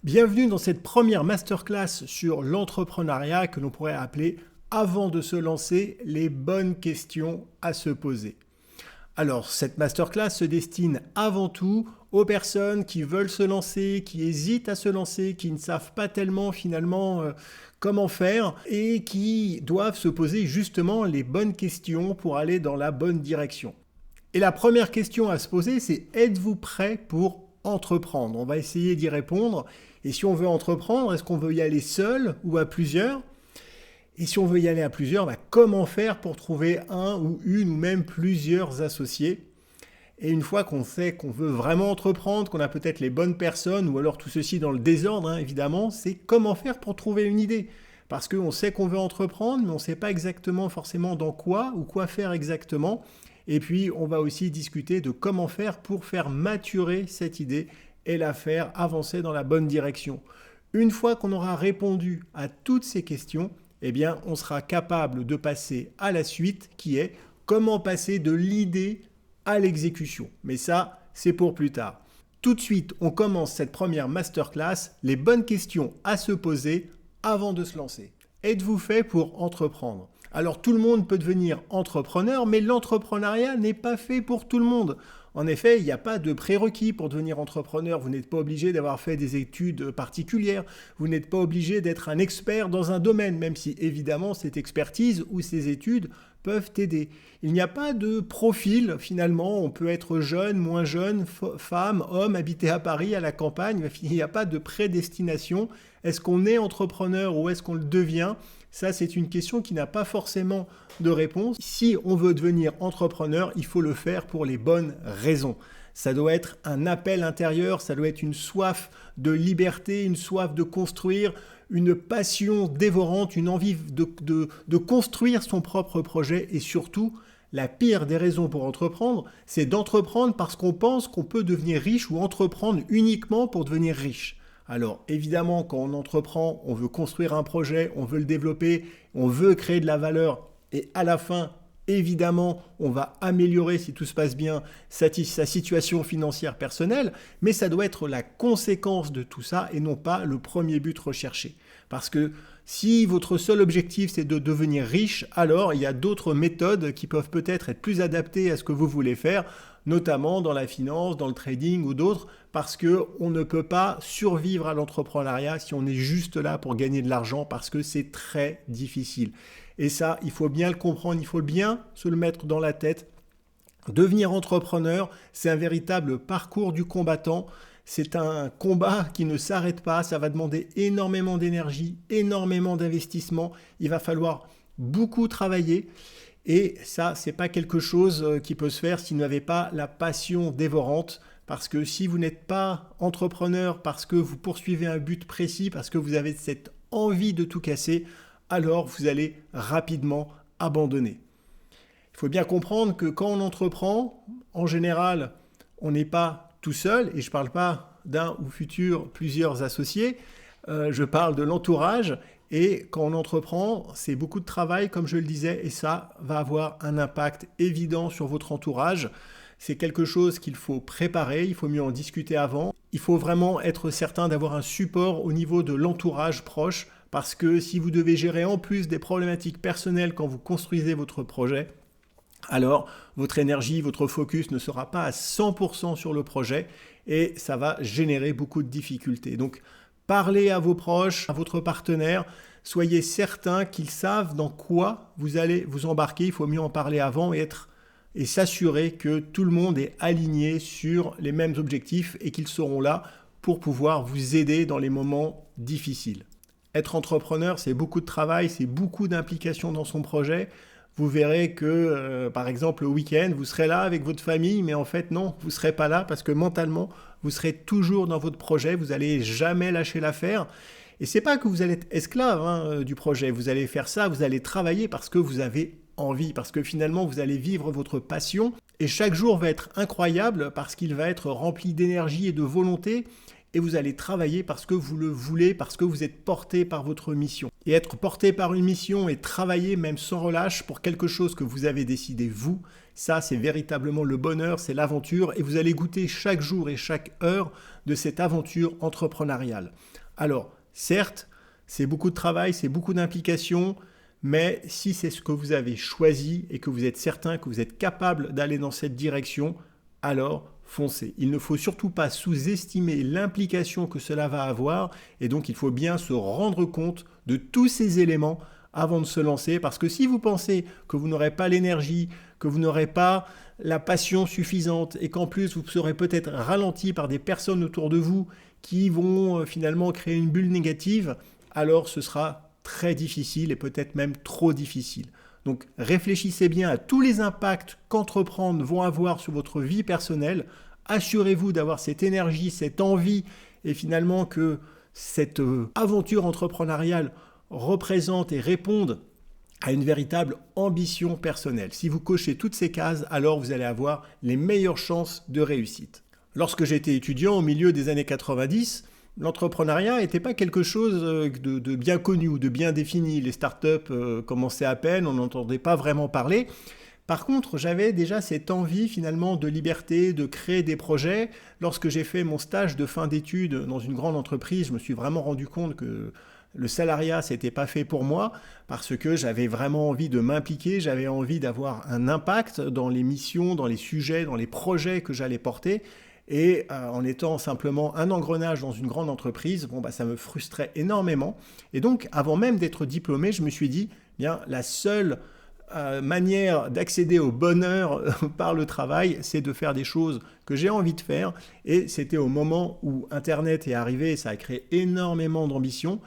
Bienvenue dans cette première masterclass sur l'entrepreneuriat que l'on pourrait appeler avant de se lancer, les bonnes questions à se poser. Alors, cette masterclass se destine avant tout aux personnes qui veulent se lancer, qui hésitent à se lancer, qui ne savent pas tellement finalement comment faire et qui doivent se poser justement les bonnes questions pour aller dans la bonne direction. Et la première question à se poser, c'est êtes-vous prêt pour entreprendre? On va essayer d'y répondre. Et si on veut entreprendre, est-ce qu'on veut y aller seul ou à plusieurs? Et si on veut y aller à plusieurs, comment faire pour trouver un ou une ou même plusieurs associés? Et une fois qu'on sait qu'on veut vraiment entreprendre, qu'on a peut-être les bonnes personnes, ou alors tout ceci dans le désordre, évidemment, c'est comment faire pour trouver une idée. Parce qu'on sait qu'on veut entreprendre, mais on ne sait pas exactement forcément dans quoi ou quoi faire exactement. Et puis, on va aussi discuter de comment faire pour faire maturer cette idée et la faire avancer dans la bonne direction. Une fois qu'on aura répondu à toutes ces questions, on sera capable de passer à la suite qui est comment passer de l'idée à l'exécution. Mais ça, c'est pour plus tard. Tout de suite, on commence cette première masterclass, les bonnes questions à se poser avant de se lancer. Êtes-vous fait pour entreprendre? Alors tout le monde peut devenir entrepreneur, mais l'entrepreneuriat n'est pas fait pour tout le monde. En effet, il n'y a pas de prérequis pour devenir entrepreneur. Vous n'êtes pas obligé d'avoir fait des études particulières. Vous n'êtes pas obligé d'être un expert dans un domaine, même si évidemment cette expertise ou ces études peuvent aider. Il n'y a pas de profil finalement. On peut être jeune, moins jeune, femme, homme, habiter à Paris, à la campagne. Il n'y a pas de prédestination. Est-ce qu'on est entrepreneur ou est-ce qu'on le devient? Ça, c'est une question qui n'a pas forcément de réponse. Si on veut devenir entrepreneur, il faut le faire pour les bonnes raisons. Ça doit être un appel intérieur, ça doit être une soif de liberté, une soif de construire, une passion dévorante, une envie de construire son propre projet et surtout, la pire des raisons pour entreprendre, c'est d'entreprendre parce qu'on pense qu'on peut devenir riche ou entreprendre uniquement pour devenir riche. Alors évidemment, quand on entreprend, on veut construire un projet, on veut le développer, on veut créer de la valeur et à la fin, évidemment, on va améliorer, si tout se passe bien, sa situation financière personnelle, mais ça doit être la conséquence de tout ça et non pas le premier but recherché. Parce que si votre seul objectif c'est de devenir riche, alors il y a d'autres méthodes qui peuvent peut-être être plus adaptées à ce que vous voulez faire, notamment dans la finance, dans le trading ou d'autres, parce qu'on ne peut pas survivre à l'entrepreneuriat si on est juste là pour gagner de l'argent, parce que c'est très difficile. Et ça, il faut bien le comprendre, il faut bien se le mettre dans la tête. Devenir entrepreneur, c'est un véritable parcours du combattant. C'est un combat qui ne s'arrête pas, ça va demander énormément d'énergie, énormément d'investissement. Il va falloir beaucoup travailler. Et ça, c'est pas quelque chose qui peut se faire si vous n'avez pas la passion dévorante. Parce que si vous n'êtes pas entrepreneur, parce que vous poursuivez un but précis, parce que vous avez cette envie de tout casser, alors vous allez rapidement abandonner. Il faut bien comprendre que quand on entreprend, en général, on n'est pas tout seul, et je ne parle pas d'un ou plusieurs associés, je parle de l'entourage, et quand on entreprend, c'est beaucoup de travail, comme je le disais, et ça va avoir un impact évident sur votre entourage. C'est quelque chose qu'il faut préparer, il faut mieux en discuter avant. Il faut vraiment être certain d'avoir un support au niveau de l'entourage proche, parce que si vous devez gérer en plus des problématiques personnelles quand vous construisez votre projet, alors votre énergie, votre focus ne sera pas à 100% sur le projet et ça va générer beaucoup de difficultés. Donc, parlez à vos proches, à votre partenaire, soyez certain qu'ils savent dans quoi vous allez vous embarquer. Il faut mieux en parler avant et s'assurer que tout le monde est aligné sur les mêmes objectifs et qu'ils seront là pour pouvoir vous aider dans les moments difficiles. Être entrepreneur, c'est beaucoup de travail, c'est beaucoup d'implication dans son projet. Vous verrez que, par exemple, le week-end, vous serez là avec votre famille, mais en fait, non, vous ne serez pas là parce que mentalement, vous serez toujours dans votre projet, vous n'allez jamais lâcher l'affaire. Et ce n'est pas que vous allez être esclave du projet, vous allez faire ça, vous allez travailler parce que vous avez envie, parce que finalement, vous allez vivre votre passion. Et chaque jour va être incroyable parce qu'il va être rempli d'énergie et de volonté. et vous allez travailler parce que vous le voulez, parce que vous êtes porté par votre mission. Et être porté par une mission et travailler même sans relâche pour quelque chose que vous avez décidé vous, ça c'est véritablement le bonheur, c'est l'aventure et vous allez goûter chaque jour et chaque heure de cette aventure entrepreneuriale. Alors, certes, c'est beaucoup de travail, c'est beaucoup d'implication, mais si c'est ce que vous avez choisi et que vous êtes certain que vous êtes capable d'aller dans cette direction, alors foncez. Il ne faut surtout pas sous-estimer l'implication que cela va avoir et donc il faut bien se rendre compte de tous ces éléments avant de se lancer parce que si vous pensez que vous n'aurez pas l'énergie, que vous n'aurez pas la passion suffisante et qu'en plus vous serez peut-être ralenti par des personnes autour de vous qui vont finalement créer une bulle négative, alors ce sera très difficile et peut-être même trop difficile. Donc réfléchissez bien à tous les impacts qu'entreprendre vont avoir sur votre vie personnelle. Assurez-vous d'avoir cette énergie, cette envie et finalement que cette aventure entrepreneuriale représente et réponde à une véritable ambition personnelle. Si vous cochez toutes ces cases, alors vous allez avoir les meilleures chances de réussite. Lorsque j'étais étudiant au milieu des années 90, l'entrepreneuriat n'était pas quelque chose de bien connu ou de bien défini. Les startups commençaient à peine, on n'entendait pas vraiment parler. Par contre, j'avais déjà cette envie finalement de liberté, de créer des projets. Lorsque j'ai fait mon stage de fin d'études dans une grande entreprise, je me suis vraiment rendu compte que le salariat, c'était pas fait pour moi parce que j'avais vraiment envie de m'impliquer, j'avais envie d'avoir un impact dans les missions, dans les sujets, dans les projets que j'allais porter. Et en étant simplement un engrenage dans une grande entreprise, ça me frustrait énormément. Et donc, avant même d'être diplômé, je me suis dit, bien, la seule manière d'accéder au bonheur par le travail, c'est de faire des choses que j'ai envie de faire. Et c'était au moment où Internet est arrivé, ça a créé énormément d'ambition.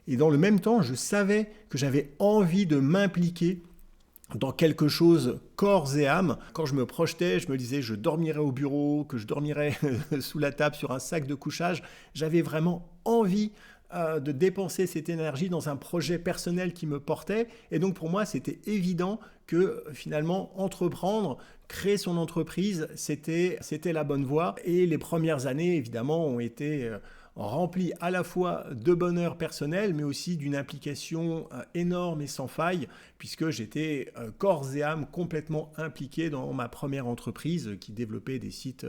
Et dans le même temps, je savais que j'avais envie de m'impliquer dans quelque chose corps et âme. Quand je me projetais, je me disais je dormirais au bureau, que je dormirais sous la table sur un sac de couchage. J'avais vraiment envie de dépenser cette énergie dans un projet personnel qui me portait. Et donc pour moi, c'était évident que finalement, entreprendre, créer son entreprise, c'était la bonne voie. Et les premières années, évidemment, ont été rempli à la fois de bonheur personnel, mais aussi d'une implication énorme et sans faille, puisque j'étais corps et âme complètement impliqué dans ma première entreprise qui développait des sites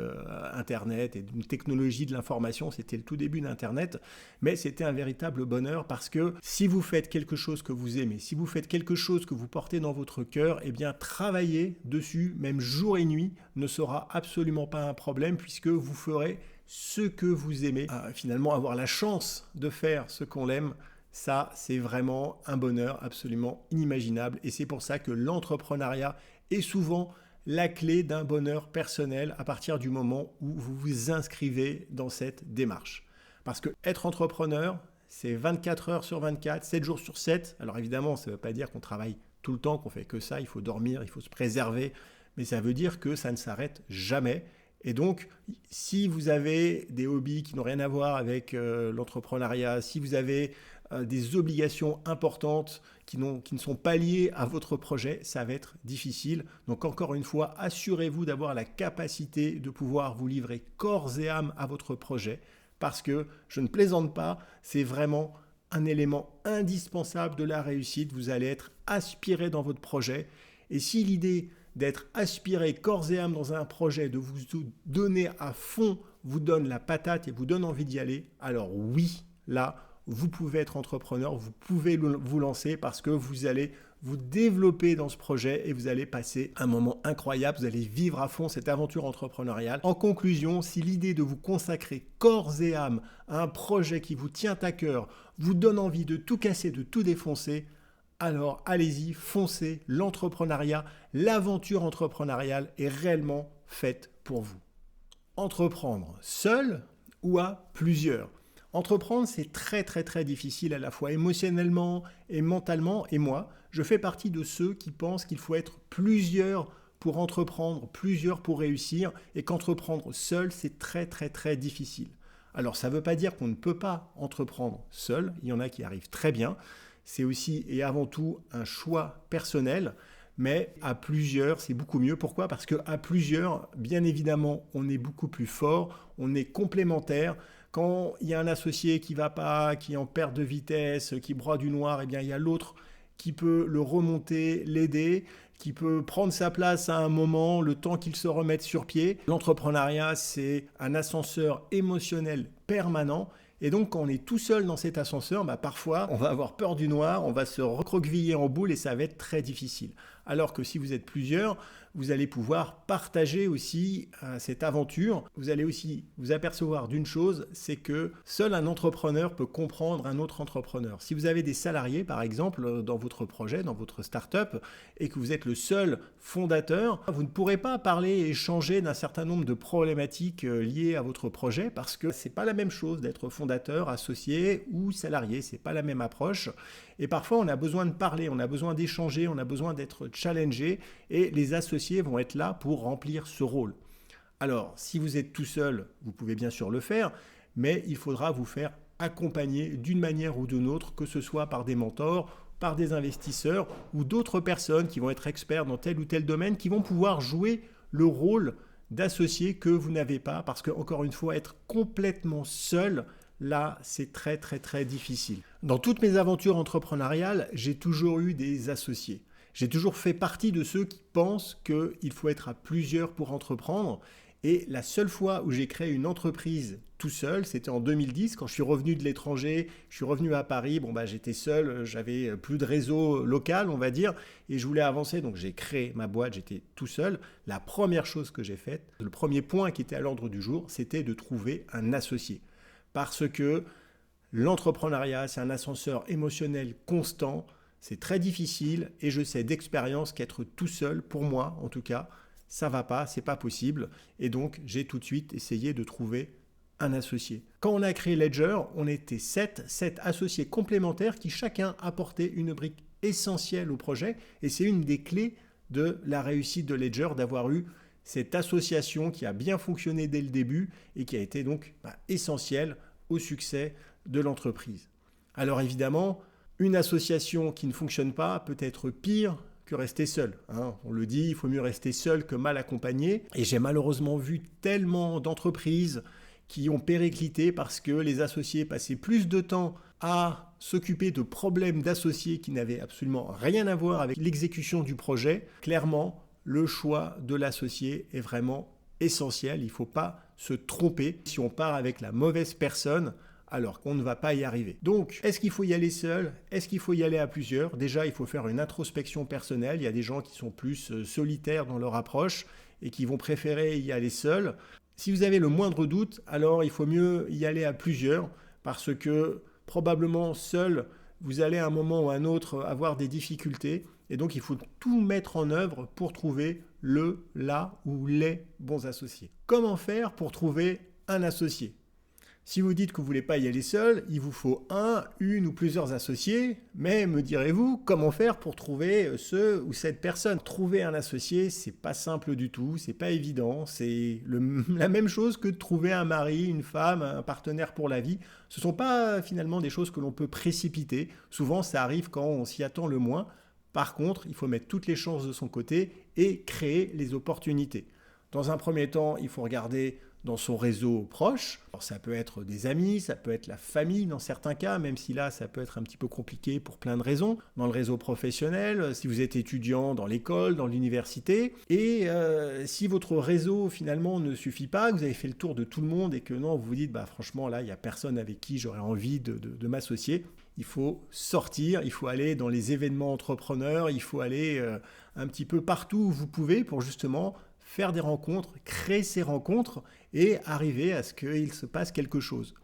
Internet et une technologie de l'information. C'était le tout début d'Internet, mais c'était un véritable bonheur parce que si vous faites quelque chose que vous aimez, si vous faites quelque chose que vous portez dans votre cœur, eh bien travailler dessus, même jour et nuit, ne sera absolument pas un problème puisque vous ferez ce que vous aimez. Finalement, avoir la chance de faire ce qu'on aime, ça, c'est vraiment un bonheur absolument inimaginable. Et c'est pour ça que l'entrepreneuriat est souvent la clé d'un bonheur personnel à partir du moment où vous vous inscrivez dans cette démarche. Parce que être entrepreneur, c'est 24 heures sur 24, 7 jours sur 7. Alors évidemment, ça ne veut pas dire qu'on travaille tout le temps, qu'on fait que ça. Il faut dormir, il faut se préserver. Mais ça veut dire que ça ne s'arrête jamais. Et donc, si vous avez des hobbies qui n'ont rien à voir avec l'entrepreneuriat, si vous avez des obligations importantes qui ne sont pas liées à votre projet, ça va être difficile. Donc encore une fois, assurez-vous d'avoir la capacité de pouvoir vous livrer corps et âme à votre projet, parce que, je ne plaisante pas, c'est vraiment un élément indispensable de la réussite. Vous allez être aspiré dans votre projet. Et si l'idée d'être aspiré corps et âme dans un projet, de vous donner à fond, vous donne la patate et vous donne envie d'y aller, alors oui, là, vous pouvez être entrepreneur, vous pouvez vous lancer parce que vous allez vous développer dans ce projet et vous allez passer un moment incroyable, vous allez vivre à fond cette aventure entrepreneuriale. En conclusion, si l'idée de vous consacrer corps et âme à un projet qui vous tient à cœur vous donne envie de tout casser, de tout défoncer, alors allez-y, foncez, l'entrepreneuriat, l'aventure entrepreneuriale est réellement faite pour vous. Entreprendre seul ou à plusieurs. Entreprendre, c'est très très très difficile à la fois émotionnellement et mentalement. Et moi, je fais partie de ceux qui pensent qu'il faut être plusieurs pour entreprendre, plusieurs pour réussir, et qu'entreprendre seul, c'est très très très difficile. Alors ça ne veut pas dire qu'on ne peut pas entreprendre seul, il y en a qui arrivent très bien. C'est aussi et avant tout un choix personnel, mais à plusieurs, c'est beaucoup mieux. Pourquoi ? Parce qu'à plusieurs, bien évidemment, on est beaucoup plus fort, on est complémentaires. Quand il y a un associé qui ne va pas, qui est en perte de vitesse, qui broie du noir, eh bien, il y a l'autre qui peut le remonter, l'aider, qui peut prendre sa place à un moment, le temps qu'il se remette sur pied. L'entrepreneuriat, c'est un ascenseur émotionnel permanent. Et donc, quand on est tout seul dans cet ascenseur, parfois, on va avoir peur du noir, on va se recroqueviller en boule et ça va être très difficile. Alors que si vous êtes plusieurs, vous allez pouvoir partager aussi cette aventure. Vous allez aussi vous apercevoir d'une chose, c'est que seul un entrepreneur peut comprendre un autre entrepreneur. Si vous avez des salariés, par exemple, dans votre projet, dans votre start-up, et que vous êtes le seul fondateur, vous ne pourrez pas parler et échanger d'un certain nombre de problématiques liées à votre projet parce que c'est pas la même chose d'être fondateur, associé ou salarié. C'est pas la même approche. Et parfois, on a besoin de parler, on a besoin d'échanger, on a besoin d'être challengé et les associés vont être là pour remplir ce rôle. Alors, si vous êtes tout seul, vous pouvez bien sûr le faire, mais il faudra vous faire accompagner d'une manière ou d'une autre, que ce soit par des mentors, par des investisseurs ou d'autres personnes qui vont être experts dans tel ou tel domaine, qui vont pouvoir jouer le rôle d'associé que vous n'avez pas, parce que, encore une fois, être complètement seul, là, c'est très, très, très difficile. Dans toutes mes aventures entrepreneuriales, j'ai toujours eu des associés. J'ai toujours fait partie de ceux qui pensent qu'il faut être à plusieurs pour entreprendre. Et la seule fois où j'ai créé une entreprise tout seul, c'était en 2010, quand je suis revenu de l'étranger, je suis revenu à Paris, j'étais seul, j'avais plus de réseau local, on va dire, et je voulais avancer, donc j'ai créé ma boîte, j'étais tout seul. La première chose que j'ai faite, le premier point qui était à l'ordre du jour, c'était de trouver un associé. Parce que l'entrepreneuriat, c'est un ascenseur émotionnel constant, c'est très difficile et je sais d'expérience qu'être tout seul, pour moi en tout cas, ça va pas, c'est pas possible. Et donc, j'ai tout de suite essayé de trouver un associé. Quand on a créé Ledger, on était 7 associés complémentaires qui chacun apportait une brique essentielle au projet et c'est une des clés de la réussite de Ledger d'avoir eu cette association qui a bien fonctionné dès le début et qui a été donc essentielle au succès de l'entreprise. Alors évidemment, une association qui ne fonctionne pas peut être pire que rester seul. On le dit, il faut mieux rester seul que mal accompagné. Et j'ai malheureusement vu tellement d'entreprises qui ont périclité parce que les associés passaient plus de temps à s'occuper de problèmes d'associés qui n'avaient absolument rien à voir avec l'exécution du projet. Clairement, le choix de l'associé est vraiment essentiel. Il ne faut pas se tromper. Si on part avec la mauvaise personne, alors qu'on ne va pas y arriver. Donc, est-ce qu'il faut y aller seul? Est-ce qu'il faut y aller à plusieurs? Déjà, il faut faire une introspection personnelle. Il y a des gens qui sont plus solitaires dans leur approche et qui vont préférer y aller seuls. Si vous avez le moindre doute, alors il faut mieux y aller à plusieurs parce que probablement seul, vous allez à un moment ou à un autre avoir des difficultés. Et donc, il faut tout mettre en œuvre pour trouver la ou les bons associés. Comment faire pour trouver un associé? Si vous dites que vous ne voulez pas y aller seul, il vous faut une ou plusieurs associés, mais me direz-vous, comment faire pour trouver ce ou cette personne? Trouver un associé, c'est pas simple du tout, c'est pas évident, c'est la même chose que de trouver un mari, une femme, un partenaire pour la vie. Ce ne sont pas finalement des choses que l'on peut précipiter, souvent ça arrive quand on s'y attend le moins. Par contre, il faut mettre toutes les chances de son côté et créer les opportunités. Dans un premier temps, il faut regarder dans son réseau proche. Alors, ça peut être des amis, ça peut être la famille dans certains cas, même si là, ça peut être un petit peu compliqué pour plein de raisons. Dans le réseau professionnel, si vous êtes étudiant dans l'école, dans l'université, et si votre réseau finalement ne suffit pas, que vous avez fait le tour de tout le monde et que non, vous vous dites, franchement, là, il n'y a personne avec qui j'aurais envie de m'associer, il faut sortir, il faut aller dans les événements entrepreneurs, il faut aller un petit peu partout où vous pouvez pour justement faire des rencontres, créer ces rencontres et arriver à ce qu'il se passe quelque chose.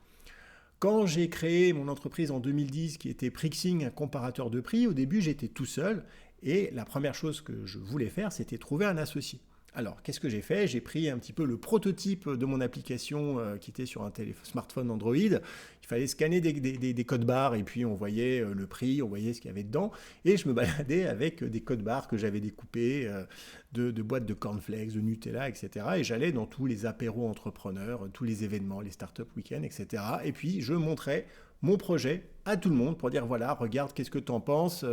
Quand j'ai créé mon entreprise en 2010 qui était Prixing, un comparateur de prix, au début j'étais tout seul et la première chose que je voulais faire c'était trouver un associé. Alors, qu'est-ce que j'ai fait? J'ai pris un petit peu le prototype de mon application qui était sur un smartphone Android. Il fallait scanner des codes barres et puis on voyait le prix, on voyait ce qu'il y avait dedans. Et je me baladais avec des codes barres que j'avais découpés de boîtes de cornflakes, de Nutella, etc. Et j'allais dans tous les apéros entrepreneurs, tous les événements, les startup week-ends, etc. Et puis, je montrais mon projet à tout le monde pour dire voilà, regarde, qu'est-ce que tu en penses.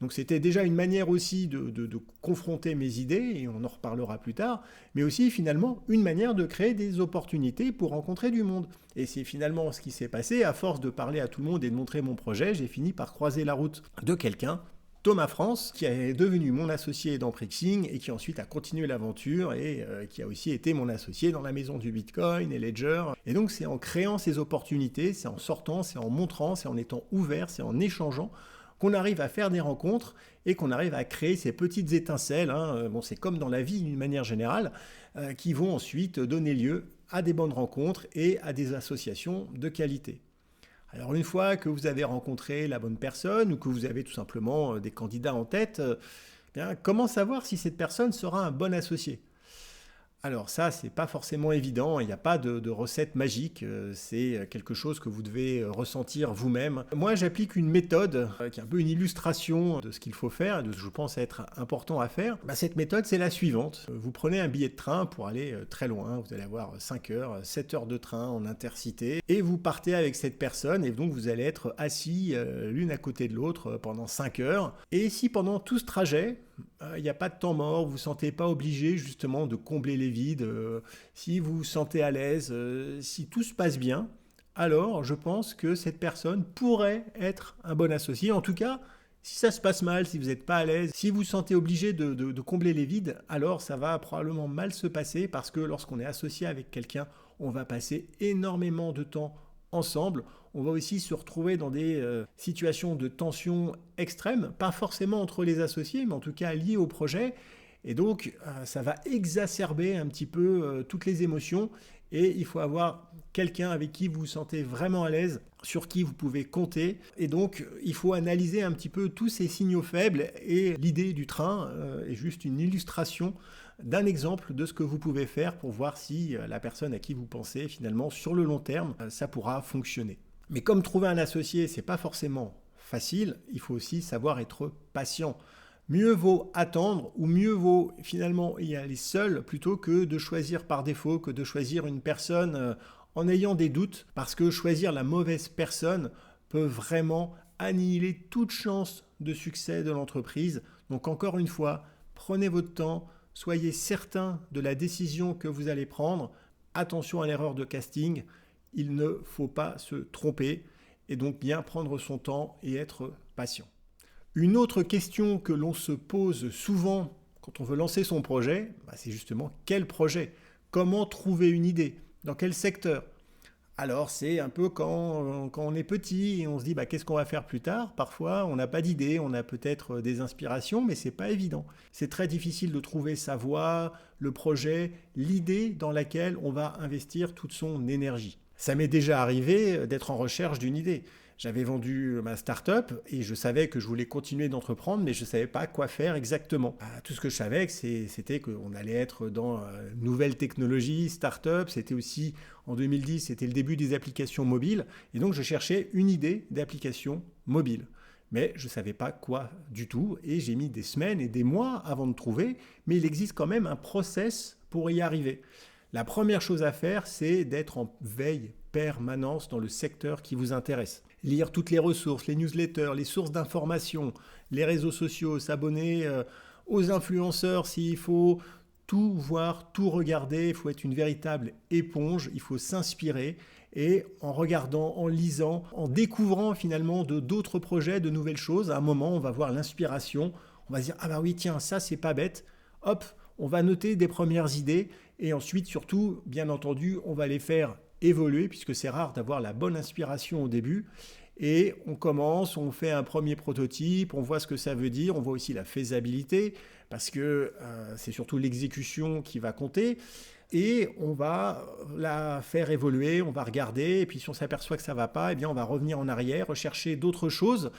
Donc c'était déjà une manière aussi de confronter mes idées, et on en reparlera plus tard, mais aussi finalement une manière de créer des opportunités pour rencontrer du monde. Et c'est finalement ce qui s'est passé, à force de parler à tout le monde et de montrer mon projet, j'ai fini par croiser la route de quelqu'un, Thomas France, qui est devenu mon associé dans Prixing et qui ensuite a continué l'aventure et qui a aussi été mon associé dans la maison du Bitcoin et Ledger. Et donc c'est en créant ces opportunités, c'est en sortant, c'est en montrant, c'est en étant ouvert, c'est en échangeant qu'on arrive à faire des rencontres et qu'on arrive à créer ces petites étincelles. Bon, c'est comme dans la vie d'une manière générale, qui vont ensuite donner lieu à des bonnes rencontres et à des associations de qualité. Alors une fois que vous avez rencontré la bonne personne ou que vous avez tout simplement des candidats en tête, comment savoir si cette personne sera un bon associé ? Alors ça, c'est pas forcément évident, il n'y a pas de recette magique, c'est quelque chose que vous devez ressentir vous-même. Moi, j'applique une méthode qui est un peu une illustration de ce qu'il faut faire, de ce que je pense être important à faire. Cette méthode, c'est la suivante. Vous prenez un billet de train pour aller très loin, vous allez avoir 5 heures, 7 heures de train en intercité, et vous partez avec cette personne, et donc vous allez être assis l'une à côté de l'autre pendant 5 heures. Et si pendant tout ce trajet, il n'y a pas de temps mort, vous ne vous sentez pas obligé justement de combler les vides, si vous vous sentez à l'aise, si tout se passe bien, alors je pense que cette personne pourrait être un bon associé. En tout cas, si ça se passe mal, si vous n'êtes pas à l'aise, si vous vous sentez obligé de combler les vides, alors ça va probablement mal se passer parce que lorsqu'on est associé avec quelqu'un, on va passer énormément de temps ensemble. On va aussi se retrouver dans des situations de tension extrême, pas forcément entre les associés, mais en tout cas liées au projet. Et donc, ça va exacerber un petit peu toutes les émotions. Et il faut avoir quelqu'un avec qui vous vous sentez vraiment à l'aise, sur qui vous pouvez compter. Et donc, il faut analyser un petit peu tous ces signaux faibles. Et l'idée du train est juste une illustration d'un exemple de ce que vous pouvez faire pour voir si la personne à qui vous pensez, finalement, sur le long terme, ça pourra fonctionner. Mais comme trouver un associé, c'est pas forcément facile, il faut aussi savoir être patient. Mieux vaut attendre ou mieux vaut finalement y aller seul plutôt que de choisir par défaut, que de choisir une personne en ayant des doutes, parce que choisir la mauvaise personne peut vraiment annihiler toute chance de succès de l'entreprise. Donc encore une fois, prenez votre temps, soyez certain de la décision que vous allez prendre. Attention à l'erreur de casting, il ne faut pas se tromper et donc bien prendre son temps et être patient. Une autre question que l'on se pose souvent quand on veut lancer son projet, c'est justement quel projet ? Comment trouver une idée ? Dans quel secteur ? Alors c'est un peu quand on est petit et on se dit qu'est-ce qu'on va faire plus tard ? Parfois on n'a pas d'idée, on a peut-être des inspirations, mais c'est pas évident. C'est très difficile de trouver sa voie, le projet, l'idée dans laquelle on va investir toute son énergie. Ça m'est déjà arrivé d'être en recherche d'une idée. J'avais vendu ma start-up et je savais que je voulais continuer d'entreprendre, mais je ne savais pas quoi faire exactement. Tout ce que je savais, c'était qu'on allait être dans nouvelles technologies, start-up. C'était aussi, en 2010, c'était le début des applications mobiles. Et donc, je cherchais une idée d'application mobile. Mais je ne savais pas quoi du tout. Et j'ai mis des semaines et des mois avant de trouver. Mais il existe quand même un process pour y arriver. La première chose à faire, c'est d'être en veille permanence dans le secteur qui vous intéresse. Lire toutes les ressources, les newsletters, les sources d'informations, les réseaux sociaux, s'abonner aux influenceurs s'il faut, tout voir, tout regarder. Il faut être une véritable éponge, il faut s'inspirer et en regardant, en lisant, en découvrant finalement d'autres projets, de nouvelles choses, à un moment on va voir l'inspiration, on va se dire « Ah bah oui tiens, ça c'est pas bête », hop, on va noter des premières idées et ensuite surtout, bien entendu, on va les faire évoluer puisque c'est rare d'avoir la bonne inspiration au début et on commence, on fait un premier prototype, on voit ce que ça veut dire, on voit aussi la faisabilité parce que c'est surtout l'exécution qui va compter et on va la faire évoluer, on va regarder et puis si on s'aperçoit que ça ne va pas, eh bien on va revenir en arrière, rechercher d'autres choses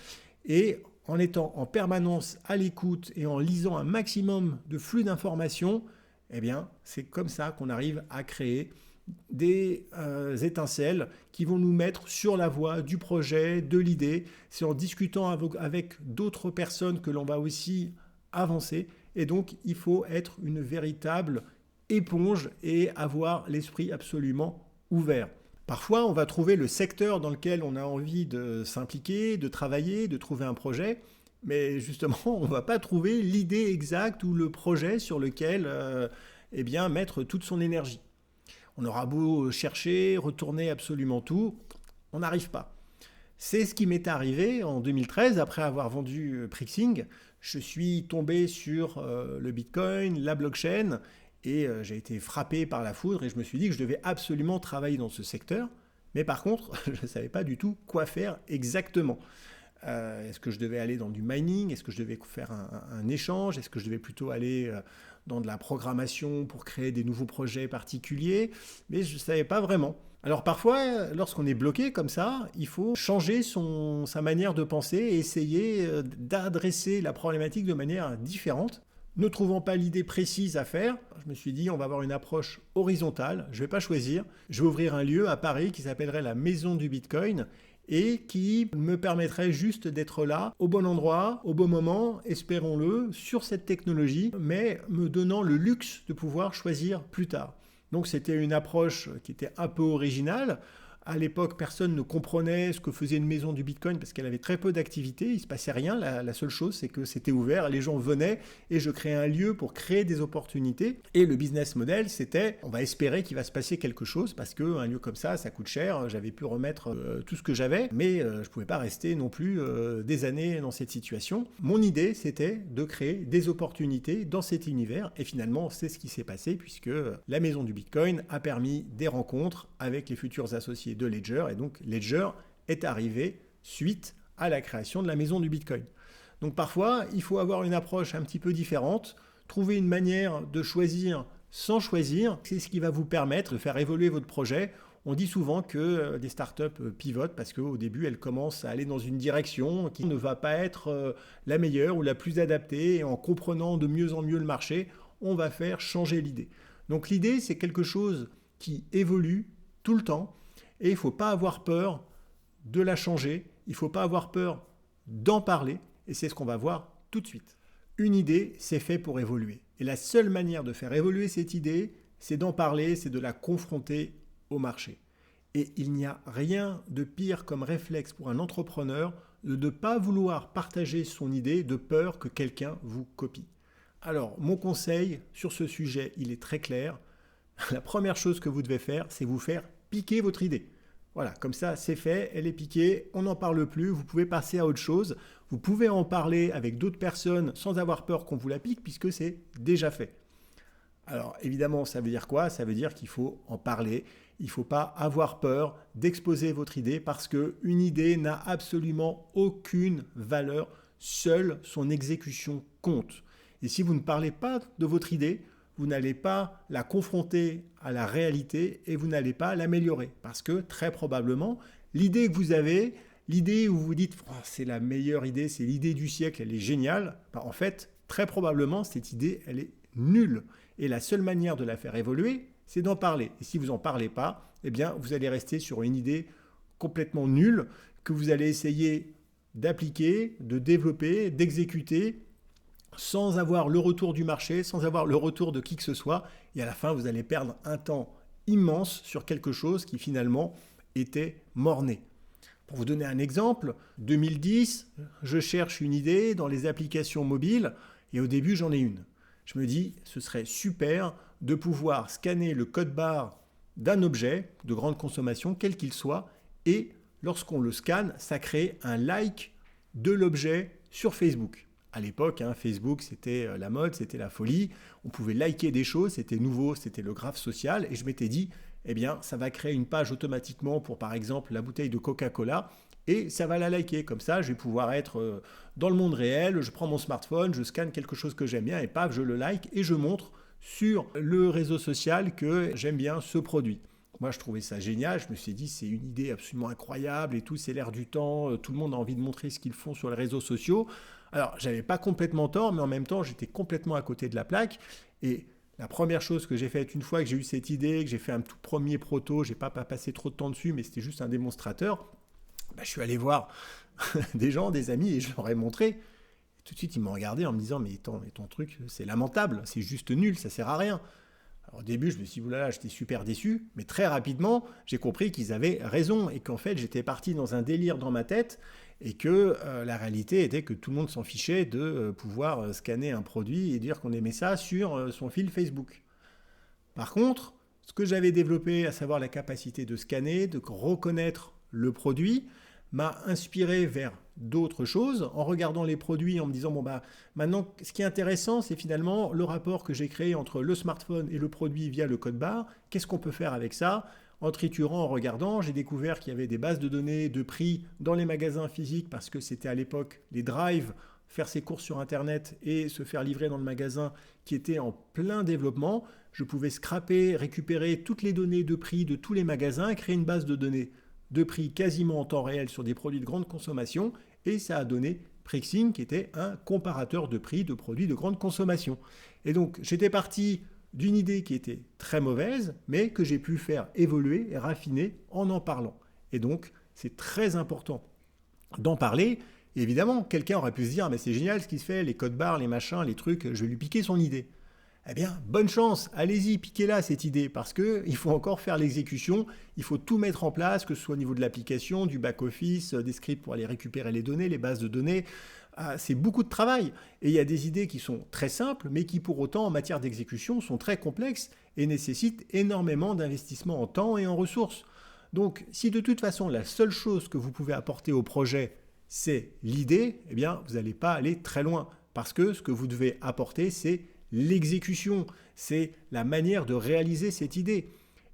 et en étant en permanence à l'écoute et en lisant un maximum de flux d'informations, eh bien c'est comme ça qu'on arrive à créer des étincelles qui vont nous mettre sur la voie du projet, de l'idée. C'est en discutant avec d'autres personnes que l'on va aussi avancer. Et donc, il faut être une véritable éponge et avoir l'esprit absolument ouvert. Parfois, on va trouver le secteur dans lequel on a envie de s'impliquer, de travailler, de trouver un projet, mais justement, on ne va pas trouver l'idée exacte ou le projet sur lequel eh bien, mettre toute son énergie. On aura beau chercher, retourner absolument tout, on n'arrive pas. C'est ce qui m'est arrivé en 2013, après avoir vendu Prixing. Je suis tombé sur le Bitcoin, la blockchain, et j'ai été frappé par la foudre et je me suis dit que je devais absolument travailler dans ce secteur. Mais par contre, je ne savais pas du tout quoi faire exactement. Est-ce que je devais aller dans du mining? Est-ce que je devais faire un échange? Est-ce que je devais plutôt aller dans de la programmation pour créer des nouveaux projets particuliers? Mais je ne savais pas vraiment. Alors parfois, lorsqu'on est bloqué comme ça, il faut changer sa manière de penser et essayer d'adresser la problématique de manière différente. Ne trouvant pas l'idée précise à faire, je me suis dit on va avoir une approche horizontale, je ne vais pas choisir, je vais ouvrir un lieu à Paris qui s'appellerait la Maison du Bitcoin et qui me permettrait juste d'être là, au bon endroit, au bon moment, espérons-le, sur cette technologie, mais me donnant le luxe de pouvoir choisir plus tard. Donc c'était une approche qui était un peu originale. À l'époque, personne ne comprenait ce que faisait une maison du Bitcoin parce qu'elle avait très peu d'activité, il ne se passait rien. La seule chose, c'est que c'était ouvert, les gens venaient et je créais un lieu pour créer des opportunités. Et le business model, c'était, on va espérer qu'il va se passer quelque chose parce qu'un lieu comme ça coûte cher. J'avais pu remettre tout ce que j'avais, mais je ne pouvais pas rester non plus des années dans cette situation. Mon idée, c'était de créer des opportunités dans cet univers. Et finalement, c'est ce qui s'est passé puisque la maison du Bitcoin a permis des rencontres avec les futurs associés de Ledger, et donc Ledger est arrivé suite à la création de la maison du Bitcoin. Donc parfois, il faut avoir une approche un petit peu différente, trouver une manière de choisir sans choisir, c'est ce qui va vous permettre de faire évoluer votre projet. On dit souvent que des startups pivotent parce qu'au début, elles commencent à aller dans une direction qui ne va pas être la meilleure ou la plus adaptée, et en comprenant de mieux en mieux le marché, on va faire changer l'idée. Donc l'idée, c'est quelque chose qui évolue tout le temps, et il ne faut pas avoir peur de la changer, il ne faut pas avoir peur d'en parler, et c'est ce qu'on va voir tout de suite. Une idée, c'est fait pour évoluer. Et la seule manière de faire évoluer cette idée, c'est d'en parler, c'est de la confronter au marché. Et il n'y a rien de pire comme réflexe pour un entrepreneur de ne pas vouloir partager son idée de peur que quelqu'un vous copie. Alors, mon conseil sur ce sujet, il est très clair. La première chose que vous devez faire, c'est vous faire piquer votre idée. Voilà, comme ça, c'est fait, elle est piquée, on n'en parle plus, vous pouvez passer à autre chose. Vous pouvez en parler avec d'autres personnes sans avoir peur qu'on vous la pique, puisque c'est déjà fait. Alors, évidemment, ça veut dire quoi? Ça veut dire qu'il faut en parler. Il ne faut pas avoir peur d'exposer votre idée, parce qu'une idée n'a absolument aucune valeur. Seule son exécution compte. Et si vous ne parlez pas de votre idée, vous n'allez pas la confronter à la réalité et vous n'allez pas l'améliorer. Parce que très probablement, l'idée que vous avez, l'idée où vous dites oh, c'est la meilleure idée, c'est l'idée du siècle, elle est géniale, en fait, très probablement, cette idée, elle est nulle. Et la seule manière de la faire évoluer, c'est d'en parler. Et si vous n'en parlez pas, eh bien, vous allez rester sur une idée complètement nulle que vous allez essayer d'appliquer, de développer, d'exécuter, sans avoir le retour du marché, sans avoir le retour de qui que ce soit. Et à la fin, vous allez perdre un temps immense sur quelque chose qui finalement était mort-né. Pour vous donner un exemple, 2010, je cherche une idée dans les applications mobiles et au début, j'en ai une. Je me dis, ce serait super de pouvoir scanner le code barre d'un objet de grande consommation, quel qu'il soit, et lorsqu'on le scanne, ça crée un like de l'objet sur Facebook. À l'époque, Facebook, c'était la mode, c'était la folie. On pouvait liker des choses, c'était nouveau, c'était le graphe social. Et je m'étais dit, eh bien, ça va créer une page automatiquement pour, par exemple, la bouteille de Coca-Cola. Et ça va la liker. Comme ça, je vais pouvoir être dans le monde réel. Je prends mon smartphone, je scanne quelque chose que j'aime bien et paf, je le like et je montre sur le réseau social que j'aime bien ce produit. Moi, je trouvais ça génial. Je me suis dit, c'est une idée absolument incroyable et tout, c'est l'air du temps. Tout le monde a envie de montrer ce qu'ils font sur les réseaux sociaux. Alors, j'avais pas complètement tort, mais en même temps, j'étais complètement à côté de la plaque. Et la première chose que j'ai faite une fois que j'ai eu cette idée, que j'ai fait un tout premier proto, j'ai pas passé trop de temps dessus, mais c'était juste un démonstrateur, je suis allé voir des gens, des amis, et je leur ai montré. Et tout de suite, ils m'ont regardé en me disant, mais ton truc, c'est lamentable, c'est juste nul, ça sert à rien. Alors, au début, je me suis dit, oulala, j'étais super déçu, mais très rapidement, j'ai compris qu'ils avaient raison et qu'en fait, j'étais parti dans un délire dans ma tête et que la réalité était que tout le monde s'en fichait de pouvoir scanner un produit et dire qu'on aimait ça sur son fil Facebook. Par contre, ce que j'avais développé, à savoir la capacité de scanner, de reconnaître le produit, m'a inspiré vers d'autres choses en regardant les produits, en me disant, bon bah maintenant ce qui est intéressant, c'est finalement le rapport que j'ai créé entre le smartphone et le produit via le code barre. Qu'est-ce qu'on peut faire avec ça? En triturant, en regardant, j'ai découvert qu'il y avait des bases de données de prix dans les magasins physiques parce que c'était à l'époque les drives, faire ses courses sur internet et se faire livrer dans le magasin qui étaient en plein développement. Je pouvais scraper, récupérer toutes les données de prix de tous les magasins, créer une base de données de prix quasiment en temps réel sur des produits de grande consommation, et ça a donné Prixing, qui était un comparateur de prix de produits de grande consommation. Et donc j'étais parti d'une idée qui était très mauvaise, mais que j'ai pu faire évoluer et raffiner en parlant. Et donc c'est très important d'en parler. Et évidemment, quelqu'un aurait pu se dire, mais c'est génial ce qui se fait, les codes barres, les machins, les trucs, je vais lui piquer son idée. Eh bien, bonne chance, allez-y, piquez-la cette idée, parce qu'il faut encore faire l'exécution, il faut tout mettre en place, que ce soit au niveau de l'application, du back-office, des scripts pour aller récupérer les données, les bases de données. C'est beaucoup de travail. Et il y a des idées qui sont très simples, mais qui pour autant, en matière d'exécution, sont très complexes et nécessitent énormément d'investissement en temps et en ressources. Donc, si de toute façon, la seule chose que vous pouvez apporter au projet, c'est l'idée, eh bien, vous n'allez pas aller très loin, parce que ce que vous devez apporter, c'est l'exécution, c'est la manière de réaliser cette idée.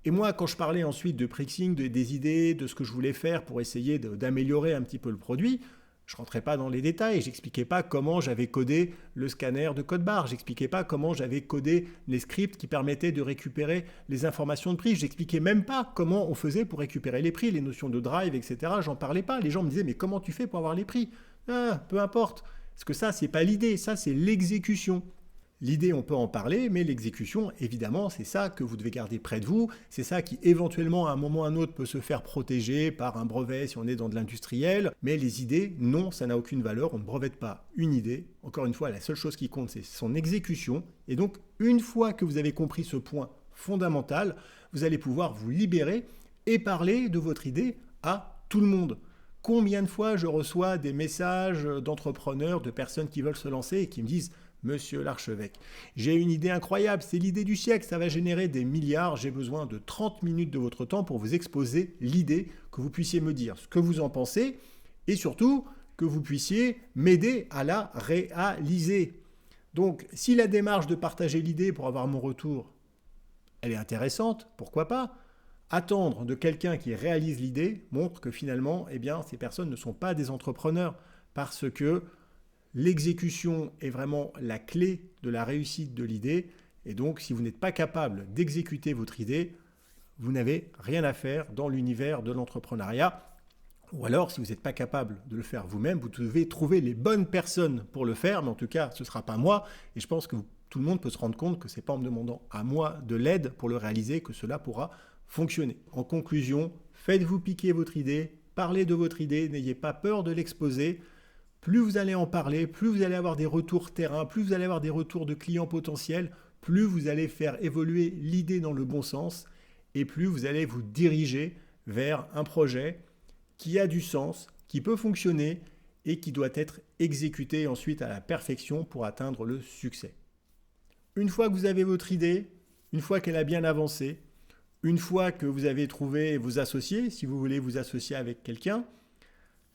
Et moi, quand je parlais ensuite de Prixing, des idées, de ce que je voulais faire pour essayer d'améliorer un petit peu le produit, je ne rentrais pas dans les détails, j'expliquais pas comment j'avais codé le scanner de code barre, j'expliquais pas comment j'avais codé les scripts qui permettaient de récupérer les informations de prix, j'expliquais même pas comment on faisait pour récupérer les prix, les notions de drive, etc. J'en parlais pas. Les gens me disaient, mais comment tu fais pour avoir les prix? Peu importe. Parce que ça, c'est pas l'idée, ça, c'est l'exécution. L'idée, on peut en parler, mais l'exécution, évidemment, c'est ça que vous devez garder près de vous. C'est ça qui, éventuellement, à un moment ou à un autre, peut se faire protéger par un brevet si on est dans de l'industriel. Mais les idées, non, ça n'a aucune valeur. On ne brevette pas une idée. Encore une fois, la seule chose qui compte, c'est son exécution. Et donc, une fois que vous avez compris ce point fondamental, vous allez pouvoir vous libérer et parler de votre idée à tout le monde. Combien de fois je reçois des messages d'entrepreneurs, de personnes qui veulent se lancer et qui me disent « Monsieur l'archevêque, j'ai une idée incroyable, c'est l'idée du siècle, ça va générer des milliards, j'ai besoin de 30 minutes de votre temps pour vous exposer l'idée, que vous puissiez me dire ce que vous en pensez et surtout que vous puissiez m'aider à la réaliser. » Donc, si la démarche de partager l'idée pour avoir mon retour, elle est intéressante, pourquoi pas? Attendre de quelqu'un qui réalise l'idée montre que finalement, eh bien, ces personnes ne sont pas des entrepreneurs parce que l'exécution est vraiment la clé de la réussite de l'idée. Et donc, si vous n'êtes pas capable d'exécuter votre idée, vous n'avez rien à faire dans l'univers de l'entrepreneuriat. Ou alors, si vous n'êtes pas capable de le faire vous-même, vous devez trouver les bonnes personnes pour le faire. Mais en tout cas, ce ne sera pas moi. Et je pense que tout le monde peut se rendre compte que ce n'est pas en me demandant à moi de l'aide pour le réaliser que cela pourra fonctionner. En conclusion, faites-vous piquer votre idée, parlez de votre idée, n'ayez pas peur de l'exposer. Plus vous allez en parler, plus vous allez avoir des retours terrain, plus vous allez avoir des retours de clients potentiels, plus vous allez faire évoluer l'idée dans le bon sens et plus vous allez vous diriger vers un projet qui a du sens, qui peut fonctionner et qui doit être exécuté ensuite à la perfection pour atteindre le succès. Une fois que vous avez votre idée, une fois qu'elle a bien avancé, une fois que vous avez trouvé vos associés, si vous voulez vous associer avec quelqu'un,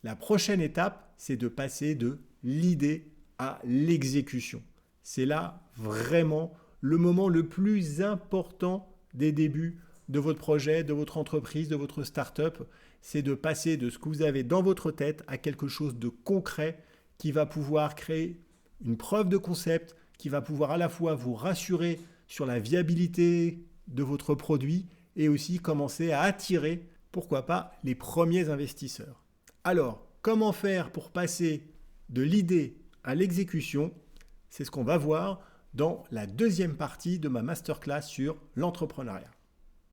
la prochaine étape, c'est de passer de l'idée à l'exécution. C'est là vraiment le moment le plus important des débuts de votre projet, de votre entreprise, de votre start-up. C'est de passer de ce que vous avez dans votre tête à quelque chose de concret qui va pouvoir créer une preuve de concept, qui va pouvoir à la fois vous rassurer sur la viabilité de votre produit et aussi commencer à attirer, pourquoi pas, les premiers investisseurs. Alors, comment faire pour passer de l'idée à l'exécution? C'est ce qu'on va voir dans la deuxième partie de ma masterclass sur l'entrepreneuriat.